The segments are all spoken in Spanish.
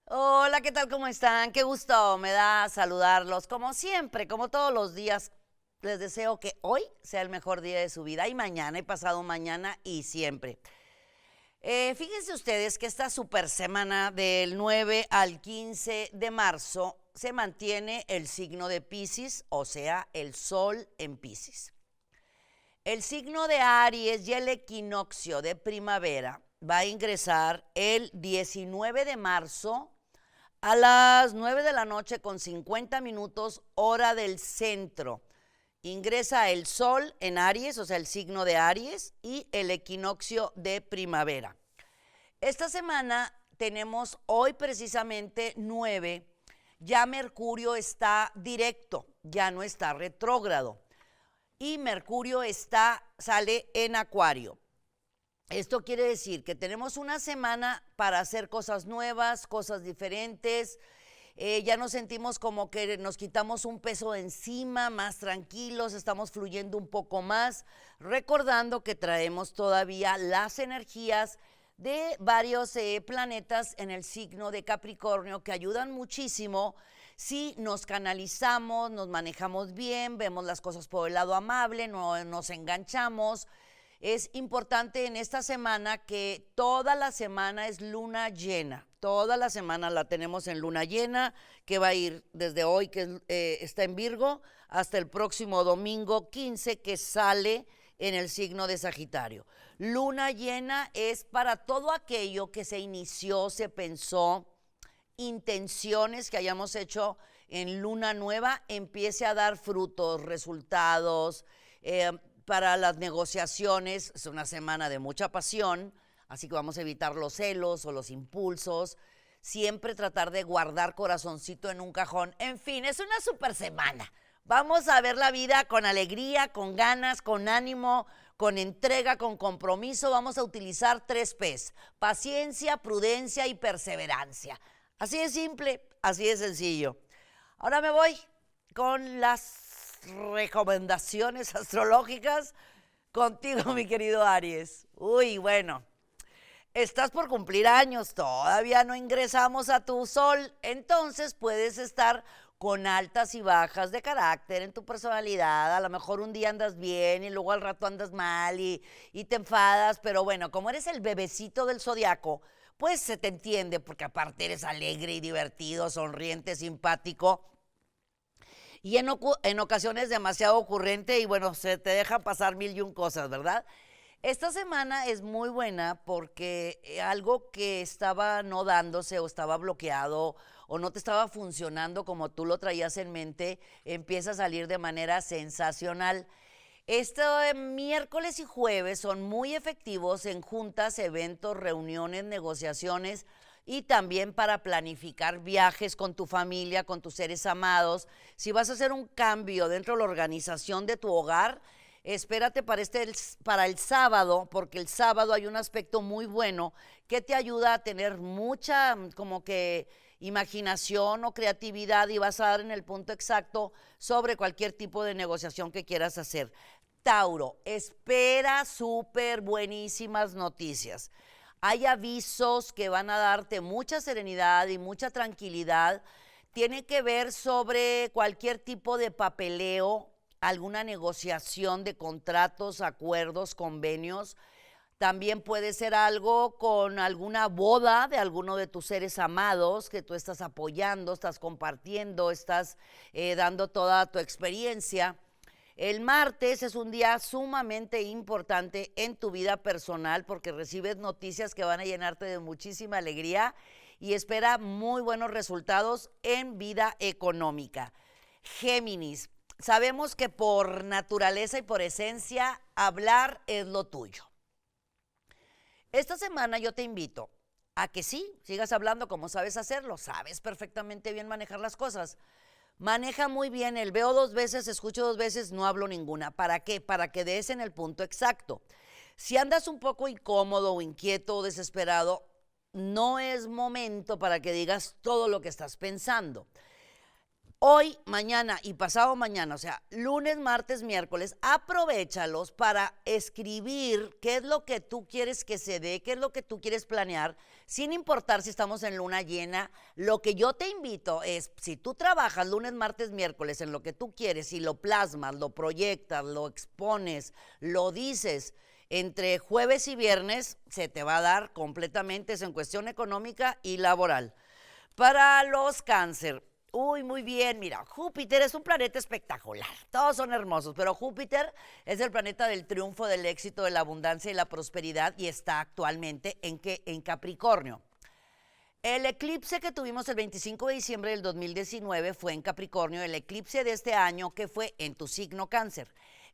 Hola, ¿qué tal? ¿Cómo están? Qué gusto me da saludarlos. Como siempre, como todos los días, les deseo que hoy sea el mejor día de su vida y mañana y pasado mañana y siempre. Fíjense ustedes que esta super semana del 9 al 15 de marzo se mantiene el signo de Piscis, o sea, el sol en Piscis. El signo de Aries y el equinoccio de primavera va a ingresar el 19 de marzo a las 9 de la noche con 50 minutos hora del centro. Ingresa el sol en Aries, o sea, el signo de Aries, y el equinoccio de primavera. Esta semana tenemos hoy precisamente 9, ya Mercurio está directo, ya no está retrógrado. Y Mercurio sale en Acuario. Esto quiere decir que tenemos una semana para hacer cosas nuevas, cosas diferentes. Ya nos sentimos como que nos quitamos un peso de encima, más tranquilos, estamos fluyendo un poco más, recordando que traemos todavía las energías de varios planetas en el signo de Capricornio que ayudan muchísimo si nos canalizamos, nos manejamos bien, vemos las cosas por el lado amable, no nos enganchamos. Es importante en esta semana que toda la semana es luna llena. Toda la semana la tenemos en luna llena, que va a ir desde hoy, que está en Virgo, hasta el próximo domingo 15, que sale en el signo de Sagitario. Luna llena es para todo aquello que se inició, se pensó, intenciones que hayamos hecho en luna nueva, empiece a dar frutos, resultados. Para las negociaciones es una semana de mucha pasión, así que vamos a evitar los celos o los impulsos, siempre tratar de guardar corazoncito en un cajón. En fin, es una super semana. Vamos a ver la vida con alegría, con ganas, con ánimo, con entrega, con compromiso. Vamos a utilizar 3 P's: paciencia, prudencia y perseverancia. Así de simple, así de sencillo. Ahora me voy con las recomendaciones astrológicas contigo, mi querido Aries. Uy, bueno, estás por cumplir años, todavía no ingresamos a tu sol, entonces puedes estar con altas y bajas de carácter en tu personalidad. A lo mejor un día andas bien y luego al rato andas mal y te enfadas, pero bueno, como eres el bebecito del zodiaco, pues se te entiende, porque aparte eres alegre y divertido, sonriente, simpático y en ocasiones demasiado ocurrente y bueno, se te deja pasar mil y un cosas, ¿verdad? Esta semana es muy buena porque algo que estaba no dándose o estaba bloqueado o no te estaba funcionando como tú lo traías en mente, empieza a salir de manera sensacional. Este miércoles y jueves son muy efectivos en juntas, eventos, reuniones, negociaciones y también para planificar viajes con tu familia, con tus seres amados. Si vas a hacer un cambio dentro de la organización de tu hogar, espérate para el sábado, porque el sábado hay un aspecto muy bueno que te ayuda a tener mucha como que imaginación o creatividad y vas a dar en el punto exacto sobre cualquier tipo de negociación que quieras hacer. Tauro, espera súper buenísimas noticias. Hay avisos que van a darte mucha serenidad y mucha tranquilidad. Tiene que ver sobre cualquier tipo de papeleo, alguna negociación de contratos, acuerdos, convenios. También puede ser algo con alguna boda de alguno de tus seres amados que tú estás apoyando, estás compartiendo, estás dando toda tu experiencia. El martes es un día sumamente importante en tu vida personal porque recibes noticias que van a llenarte de muchísima alegría y espera muy buenos resultados en vida económica. Géminis, sabemos que por naturaleza y por esencia hablar es lo tuyo. Esta semana yo te invito a que sí, sigas hablando como sabes hacerlo, sabes perfectamente bien manejar las cosas. Maneja muy bien el veo 2 veces, escucho 2 veces, no hablo ninguna. ¿Para qué? Para que des en el punto exacto. Si andas un poco incómodo o inquieto o desesperado, no es momento para que digas todo lo que estás pensando. Hoy, mañana y pasado mañana, o sea, lunes, martes, miércoles, aprovéchalos para escribir qué es lo que tú quieres que se dé, qué es lo que tú quieres planear, Sin importar si estamos en luna llena, lo que yo te invito es, si tú trabajas lunes, martes, miércoles en lo que tú quieres y lo plasmas, lo proyectas, lo expones, lo dices, entre jueves y viernes se te va a dar completamente eso en cuestión económica y laboral. Para los cáncer, uy, muy bien, mira, Júpiter es un planeta espectacular, todos son hermosos, pero Júpiter es el planeta del triunfo, del éxito, de la abundancia y la prosperidad y está actualmente en Capricornio. El eclipse que tuvimos el 25 de diciembre del 2019 fue en Capricornio, el eclipse de este año que fue en tu signo Cáncer.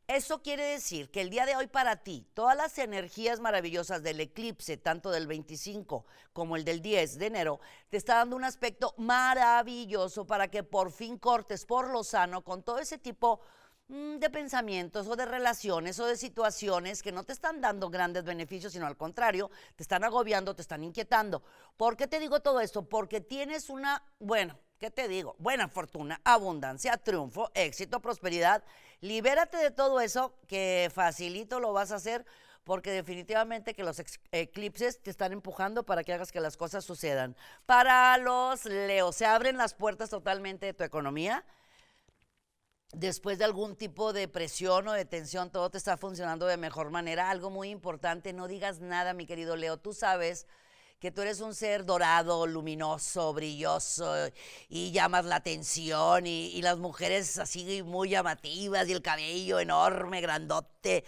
Eso quiere decir que el día de hoy para ti, todas las energías maravillosas del eclipse, tanto del 25 como el del 10 de enero, te está dando un aspecto maravilloso para que por fin cortes por lo sano con todo ese tipo de pensamientos o de relaciones o de situaciones que no te están dando grandes beneficios, sino al contrario, te están agobiando, te están inquietando. ¿Por qué te digo todo esto? Porque tienes una, bueno, ¿qué te digo? Buena fortuna, abundancia, triunfo, éxito, prosperidad. Libérate de todo eso, que facilito lo vas a hacer, porque definitivamente que los eclipses te están empujando para que hagas que las cosas sucedan. Para los Leo, se abren las puertas totalmente de tu economía. Después de algún tipo de presión o de tensión, todo te está funcionando de mejor manera. Algo muy importante, no digas nada, mi querido Leo. Tú sabes que tú eres un ser dorado, luminoso, brilloso y llamas la atención y las mujeres así muy llamativas y el cabello enorme, grandote.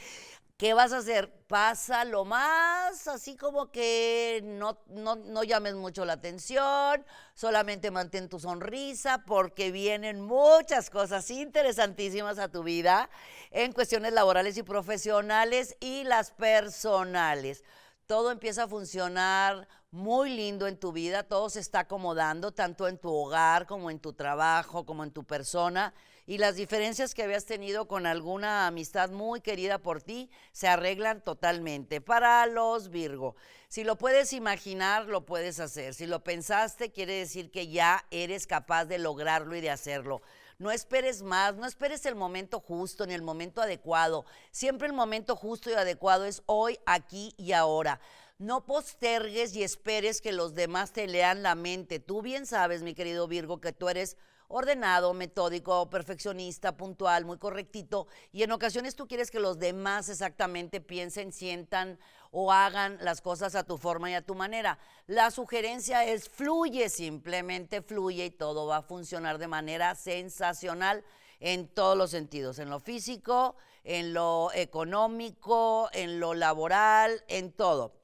¿Qué vas a hacer? Pasa lo más así como que no llames mucho la atención, solamente mantén tu sonrisa porque vienen muchas cosas interesantísimas a tu vida en cuestiones laborales y profesionales y las personales. Todo empieza a funcionar muy lindo en tu vida, todo se está acomodando, tanto en tu hogar como en tu trabajo, como en tu persona, y las diferencias que habías tenido con alguna amistad muy querida por ti se arreglan totalmente. Para los Virgo, si lo puedes imaginar, lo puedes hacer. Si lo pensaste, quiere decir que ya eres capaz de lograrlo y de hacerlo. No esperes más, no esperes el momento justo ni el momento adecuado. Siempre el momento justo y adecuado es hoy, aquí y ahora. No postergues y esperes que los demás te lean la mente. Tú bien sabes, mi querido Virgo, que tú eres ordenado, metódico, perfeccionista, puntual, muy correctito, y en ocasiones tú quieres que los demás exactamente piensen, sientan o hagan las cosas a tu forma y a tu manera. La sugerencia es fluye, simplemente fluye y todo va a funcionar de manera sensacional en todos los sentidos, en lo físico, en lo económico, en lo laboral, en todo.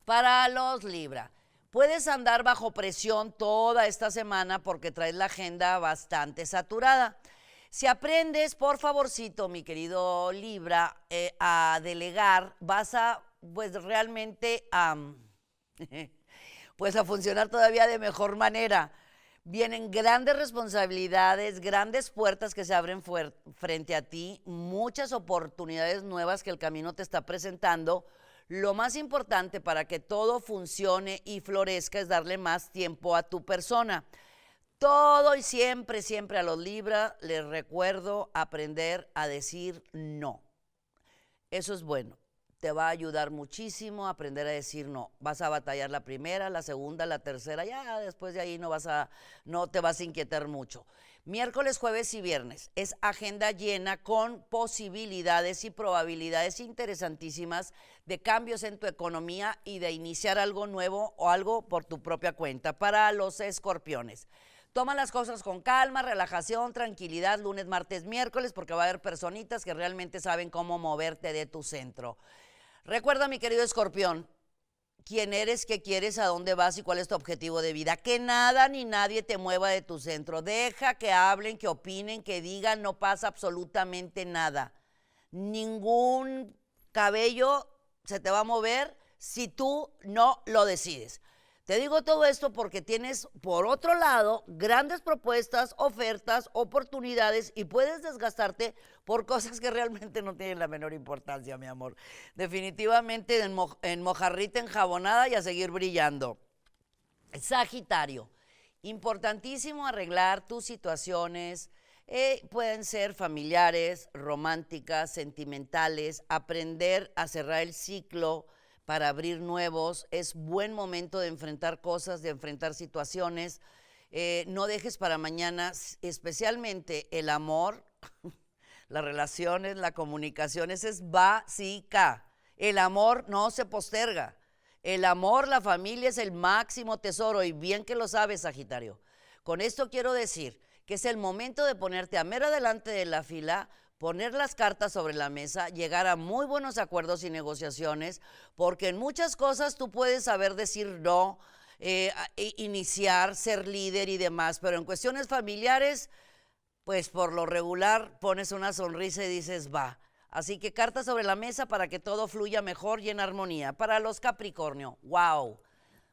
Para los Libra, puedes andar bajo presión toda esta semana porque traes la agenda bastante saturada. Si aprendes, por favorcito, mi querido Libra, a delegar, vas a, pues realmente, pues a funcionar todavía de mejor manera. Vienen grandes responsabilidades, grandes puertas que se abren frente a ti, muchas oportunidades nuevas que el camino te está presentando. Lo más importante para que todo funcione y florezca es darle más tiempo a tu persona. Todo y siempre, siempre a los Libra les recuerdo aprender a decir no. Eso es bueno. Te va a ayudar muchísimo a aprender a decir no. Vas a batallar la primera, la segunda, la tercera, ya después de ahí no te vas a inquietar mucho. Miércoles, jueves y viernes es agenda llena con posibilidades y probabilidades interesantísimas de cambios en tu economía y de iniciar algo nuevo o algo por tu propia cuenta. Para los escorpiones, toma las cosas con calma, relajación, tranquilidad, lunes, martes, miércoles, porque va a haber personitas que realmente saben cómo moverte de tu centro. Recuerda, mi querido escorpión, quién eres, qué quieres, a dónde vas y cuál es tu objetivo de vida. Que nada ni nadie te mueva de tu centro. Deja que hablen, que opinen, que digan, no pasa absolutamente nada. Ningún cabello se te va a mover si tú no lo decides. Te digo todo esto porque tienes, por otro lado, grandes propuestas, ofertas, oportunidades y puedes desgastarte por cosas que realmente no tienen la menor importancia, mi amor. Definitivamente en mojarrita enjabonada y a seguir brillando. Sagitario, importantísimo arreglar tus situaciones. Pueden ser familiares, románticas, sentimentales, aprender a cerrar el ciclo para abrir nuevos, es buen momento de enfrentar cosas, de enfrentar situaciones. No dejes para mañana, especialmente el amor, las relaciones, la comunicación, esa es básica. El amor no se posterga. El amor, la familia es el máximo tesoro y bien que lo sabes, Sagitario. Con esto quiero decir que es el momento de ponerte a mero delante de la fila, poner las cartas sobre la mesa, llegar a muy buenos acuerdos y negociaciones, porque en muchas cosas tú puedes saber decir no, iniciar, ser líder y demás, pero en cuestiones familiares, pues por lo regular pones una sonrisa y dices, va. Así que cartas sobre la mesa para que todo fluya mejor y en armonía. Para los Capricornio, wow.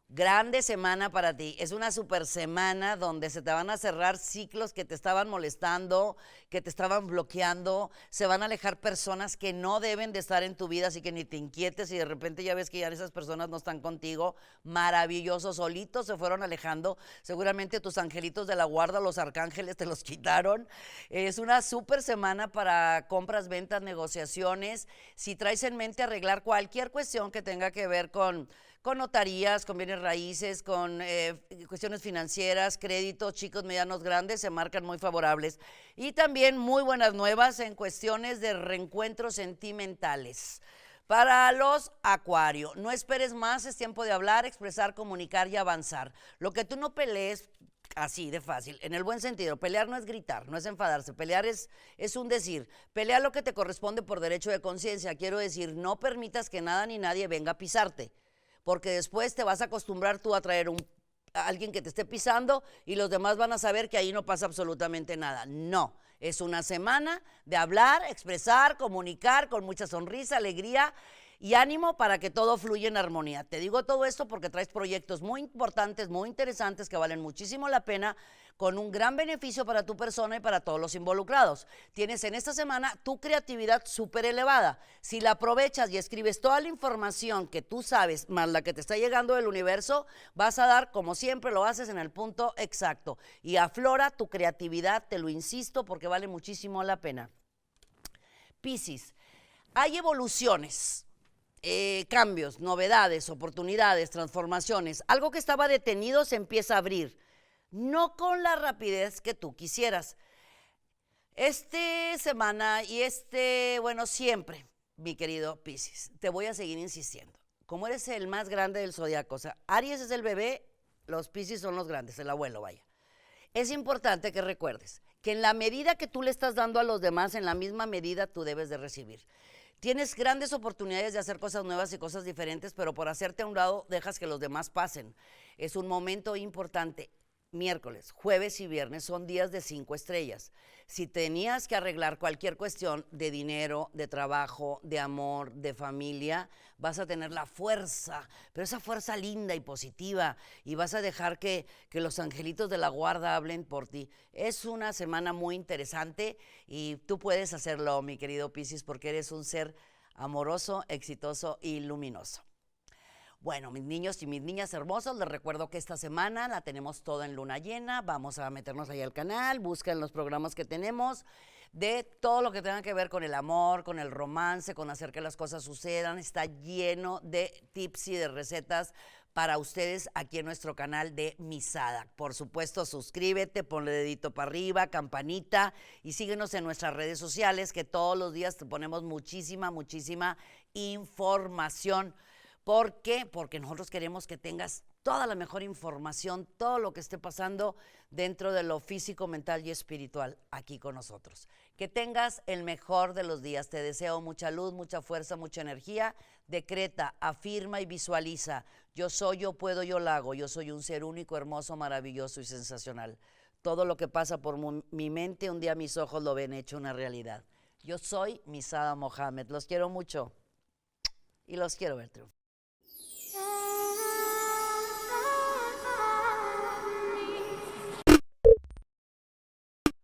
Grande semana para ti. Es una super semana donde se te van a cerrar ciclos que te estaban molestando, que te estaban bloqueando. Se van a alejar personas que no deben de estar en tu vida, así que ni te inquietes y de repente ya ves que ya esas personas no están contigo. Maravilloso, solitos se fueron alejando. Seguramente tus angelitos de la guarda, los arcángeles, te los quitaron. Es una super semana para compras, ventas, negociaciones. Si traes en mente arreglar cualquier cuestión que tenga que ver con notarías, con bienes raíces, con cuestiones financieras, créditos, chicos, medianos, grandes, se marcan muy favorables. Y también muy buenas nuevas en cuestiones de reencuentros sentimentales. Para los Acuario, no esperes más, es tiempo de hablar, expresar, comunicar y avanzar. Lo que tú no pelees, así de fácil, en el buen sentido, pelear no es gritar, no es enfadarse, pelear es un decir, pelea lo que te corresponde por derecho de conciencia, quiero decir, no permitas que nada ni nadie venga a pisarte, porque después te vas a acostumbrar tú a traer a alguien que te esté pisando y los demás van a saber que ahí no pasa absolutamente nada. No, es una semana de hablar, expresar, comunicar con mucha sonrisa, alegría y ánimo para que todo fluya en armonía. Te digo todo esto porque traes proyectos muy importantes, muy interesantes que valen muchísimo la pena, con un gran beneficio para tu persona y para todos los involucrados. Tienes en esta semana tu creatividad súper elevada. Si la aprovechas y escribes toda la información que tú sabes, más la que te está llegando del universo, vas a dar, como siempre lo haces, en el punto exacto. Y aflora tu creatividad, te lo insisto, porque vale muchísimo la pena. Piscis, hay evoluciones. Cambios, novedades, oportunidades, transformaciones. Algo que estaba detenido se empieza a abrir, no con la rapidez que tú quisieras. Esta semana y bueno, siempre, mi querido Piscis, te voy a seguir insistiendo. Como eres el más grande del zodiaco, o sea, Aries es el bebé, los Piscis son los grandes, el abuelo, vaya. Es importante que recuerdes que en la medida que tú le estás dando a los demás, en la misma medida tú debes de recibir. Tienes grandes oportunidades de hacer cosas nuevas y cosas diferentes, pero por hacerte a un lado dejas que los demás pasen. Es un momento importante. Miércoles, jueves y viernes son días de 5 estrellas. Si tenías que arreglar cualquier cuestión de dinero, de trabajo, de amor, de familia, vas a tener la fuerza, pero esa fuerza linda y positiva, y vas a dejar que los angelitos de la guarda hablen por ti. Es una semana muy interesante y tú puedes hacerlo, mi querido Piscis, porque eres un ser amoroso, exitoso y luminoso. Bueno, mis niños y mis niñas hermosos, les recuerdo que esta semana la tenemos toda en luna llena. Vamos a meternos ahí al canal, busquen los programas que tenemos de todo lo que tenga que ver con el amor, con el romance, con hacer que las cosas sucedan. Está lleno de tips y de recetas para ustedes aquí en nuestro canal de Misada. Por supuesto, suscríbete, ponle dedito para arriba, campanita y síguenos en nuestras redes sociales, que todos los días te ponemos muchísima información. ¿Por qué? Porque nosotros queremos que tengas toda la mejor información, todo lo que esté pasando dentro de lo físico, mental y espiritual aquí con nosotros. Que tengas el mejor de los días. Te deseo mucha luz, mucha fuerza, mucha energía. Decreta, afirma y visualiza. Yo soy, yo puedo, yo lo hago. Yo soy un ser único, hermoso, maravilloso y sensacional. Todo lo que pasa por mi mente, un día mis ojos lo ven hecho una realidad. Yo soy Misada Mohamed. Los quiero mucho y los quiero ver triunfar.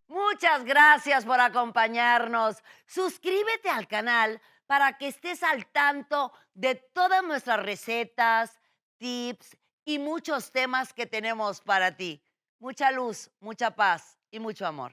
Muchas gracias por acompañarnos. Suscríbete al canal para que estés al tanto de todas nuestras recetas, tips y muchos temas que tenemos para ti. Mucha luz, mucha paz y mucho amor.